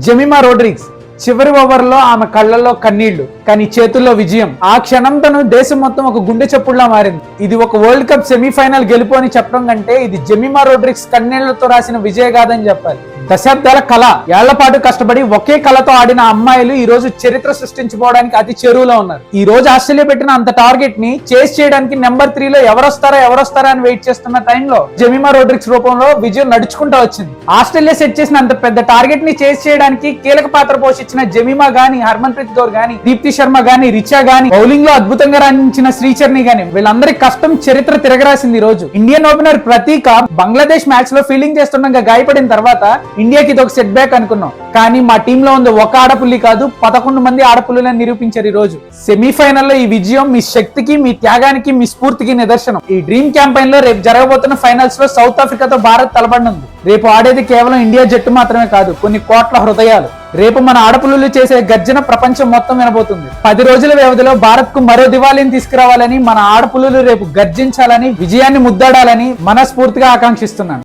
Jemimah Rodrigues చివరి ఓవర్లో ఆమె కళ్ళల్లో కన్నీళ్లు, కానీ చేతుల్లో విజయం. ఆ క్షణం తను దేశం మొత్తం ఒక గుండె చప్పుడులా మారింది. ఇది ఒక వరల్డ్ కప్ సెమీఫైనల్ గెలుపు అని చెప్పడం కంటే ఇది జెమిమా రోడ్రిగ్స్ కన్నీళ్లతో రాసిన విజయ గాథని చెప్పాలి. దశాబ్దాల కళ, ఏళ్ల పాటు కష్టపడి ఒకే కళతో ఆడిన అమ్మాయిలు ఈ రోజు చరిత్ర సృష్టించుకోవడానికి అతి చెరువులో ఉన్నారు. ఈ రోజు ఆస్ట్రేలియా పెట్టిన అంత టార్గెట్ ని చేస్ చేయడానికి నెంబర్ 3 లో ఎవరొస్తారా అని వెయిట్ చేస్తున్న టైంలో జెమిమా రోడ్రిగ్స్ రూపంలో విజయం నడుచుకుంటూ వచ్చింది. ఆస్ట్రేలియా సెట్ చేసిన అంత పెద్ద టార్గెట్ ని చేస్ చేయడానికి కీలక పాత్ర పోషించిన జెమిమా గాని, హర్మన్ ప్రీత్ కౌర్ గాని, దీప్తి శర్మ గాని, రిచా గాని, బౌలింగ్ లో అద్భుతంగా రాణించిన శ్రీచర్ని గాని, వీళ్ళందరి కష్టం చరిత్ర తిరగరాసింది. ఈ రోజు ఇండియన్ ఓపెనర్ ప్రతీక బంగ్లాదేశ్ మ్యాచ్ లో ఫీల్డింగ్ చేస్తుండగా గాయపడిన తర్వాత ఇండియాకి ఇది ఒక సెట్ బ్యాక్ అనుకున్నాం, కానీ మా టీంలో ఉంది ఒక ఆడపుల్లి కాదు 11 మంది ఆడపుల్లులను నిరూపించారు. ఈ రోజు సెమీఫైనల్లో ఈ విజయం మీ శక్తికి, మీ త్యాగానికి, మీ స్ఫూర్తికి నిదర్శనం. ఈ డ్రీమ్ క్యాంపెయిన్ లో రేపు జరగబోతున్న ఫైనల్స్ లో సౌత్ ఆఫ్రికాతో భారత్ తలపడనుంది. రేపు ఆడేది కేవలం ఇండియా జట్టు మాత్రమే కాదు, కొన్ని కోట్ల హృదయాలు. రేపు మన ఆడపుల్లులు చేసే గర్జన ప్రపంచం మొత్తం వినబోతుంది. 10 రోజుల వ్యవధిలో భారత్ కు మరో దివాళీని తీసుకురావాలని, మన ఆడపుల్లులు రేపు గర్జించాలని, విజయాన్ని ముద్దాడాలని మనస్ఫూర్తిగా ఆకాంక్షిస్తున్నాను.